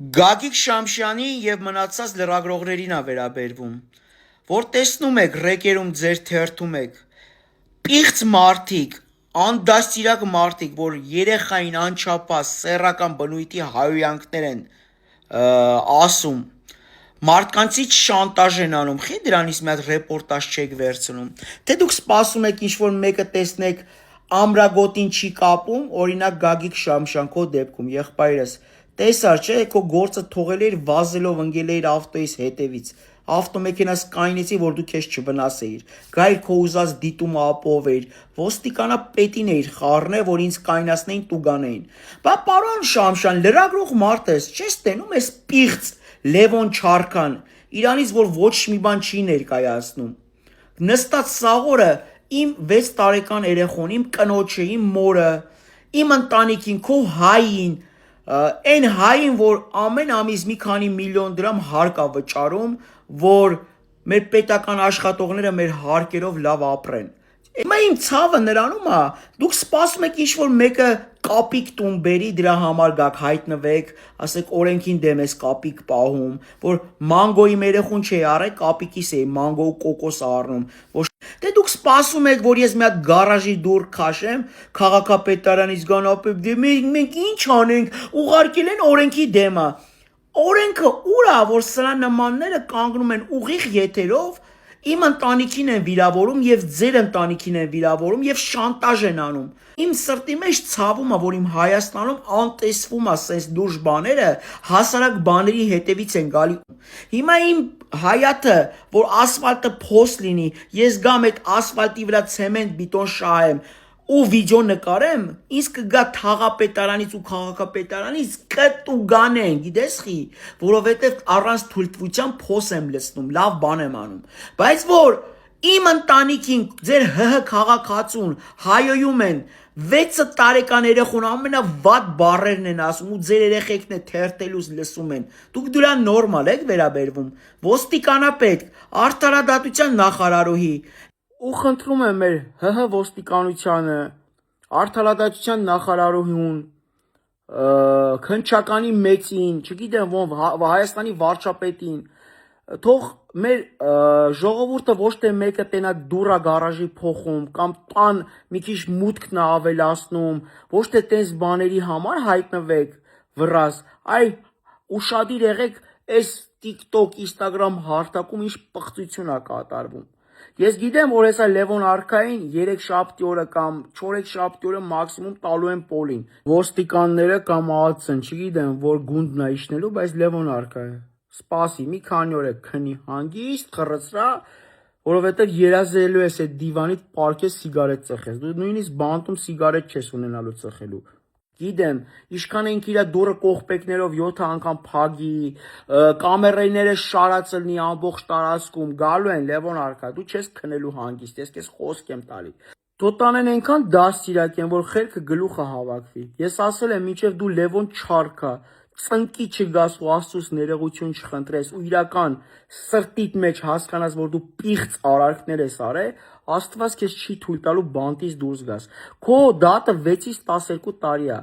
Գագիկ Շամշյանի եւ մնացած լրագրողներին ա վերաբերվում, որ տեսնում եք ռեկերում ձեր թերթում եք, պիղծ մարդիկ, անդաստիրակ մարդիկ, որ երեխային անչափահաս սեռական բնույթի հայհոյանքներ են ասում, մարդկանցից շանտաժ են անում, խի դրանից մի հատ ռեպորտաժ չեք վերցնում, թե դուք սպասում եք ինչ-որ մեկը տեսնեք ամրագոտին չի կապում, օրինակ Գագիկ Շամշյան, քո դեպքում եղբայրս, տեսար չէ, քո գործը թողել էիր վազելով ընկել էիր ավտոյիս հետևից, ավտոմեքենաս կայնեցի, որ դու քեզ չվնասեիր, գայր քո ուզած դիտումը ապով էիր, ոստիկանապետին էիր խառնել, որ ինձ կայնացնեին տուգանեին, բա պարոն Շամշյան, լրագրող մարդ ես, չես տենում ես պիղծ Լևոն Չարքան, իրանից որ ոչ մի բան չի ներկայացնում, նստած սաղորը իմ 6 տարեկան երեխոն, իմ կնոջը, իմ մորը, իմ ընտանիքին, քո հային, այն հային, որ ամեն ամիս մի քանի միլիոն դրամ հարկ ա վճարում, որ մեր պետական աշխատողները մեր հարկերով լավ ապրեն։ Հիմա իմ ցավը նրանում ա, դուք սպասում եք ինչ-որ մեկը կապիկ տուն բերի, դրա համար գաք հայտնվեք, ասեք օրենքին դեմ ես կապիկ պահում, որ մանգոյի երեխուն չի առել, կապիկիս էի մանգո ու կոկոս առնում, ոչ դե դուք սպասում եք, որ ես մի հատ գարաժի դուռ քաշեմ, քաղաքապետարանից գան ապե, դե մենք ինչ անենք, ուղարկել են օրենքի դեմը։ Օրենքը ուր ա, որ սրա նմանները կանգնում են ուղիղ եթերով, իմ ընտանիքին են վիրավորում եւ ձեր ընտանիքին են վիրավորում եւ շանտաժ են անում։ Իմ սրտի մեջ ցավում ա, որ իմ Հայաստանում անտեսվում ա սենց դուրժ բաները, հասարակ բաների հետևից են գալի։ Հիմա իմ հայաթը, որ ասֆալտը փոս լինի, ես գամ այդ ասֆալտի վրա ցեմենտ բիտոն շահեմ ու վիդեո նկարեմ, ինձ կգա թաղապետարանից ու քաղաքապետարանից կտուգանեն, գիտես խի, որովհետև առանց թույլտվության փոս եմ լցնում, լավ բան եմ անում, բայց որ իմ ընտանիքին ձեր ՀՀ քաղաքացուն հայոյում են 6 տարեկան երեխուն ամենավատ բառերն են ասում ու ձեր երեխեքն է թերթելուց լսում են, դուք դրան նորմալ եք վերաբերվում, ոստիկանապետ, արդարադատության նախարարուհի, ու խնդրում եմ մեր ՀՀ ոստիկանությանը, արդարադատության նախարարուհուն, քնչականի մեծին, չգիտեմ ոնց Հայաստանի վարչապետին, թող մեր ժողովուրդը ոչ թե մեկը տենա դուռա գարաժի փոխում կամ տան մի քիչ մուտքն է ավելացնում, ոչ թե տես բաների համար հայտնվեք վրաս, այ ուշադիր եղեք այս TikTok, Instagram հարթակում ինչ պղծություն է կատարվում։ Ես գիտեմ, որ հեսա Լևոն Արքային 3 շաբթի օրը կամ 4 շաբթի օրը մաքսիմում տալու են պոլին։ Ոստիկանները կամ ԱԱՑ-ն, չգիտեմ, որ գունդն է իջնելու, բայց Լևոն Արքայը սպասի, մի քանի օր է քնի հանգիստ, խռցրա, որովհետև երազելու ես այդ դիվանիդ պարկես սիգարետ ծխես։ Դու նույնիսկ բանտում սիգարետ չես ունենալու ծխելու։ Գիտեմ, ինչքան ենք իրա դուրը կողպեքներով 7 անգամ փագի, կամերաները շարածլնի ամբողջ տարածքում, գալու են Լևոն Արքա, դու չես քնելու հանգիստ, ես քեզ խոսք եմ տալի։ Թոտանեն այնքան դաստիարակ են, որ խելքը գլուխը հավաքվի։ Ես ասել եմ, մինչև դու Լևոն Չարքա, ծնկի չգաս ու Աստծուց ներողություն չխնդրես ու իրական սրտիդ մեջ հասկանաս, որ դու պիղծ արարքներ ես արել, Աստված քեզ չի թույլ տալու բանտից դուրս գաս։ Քո դատը 6-ից 12 տարի է։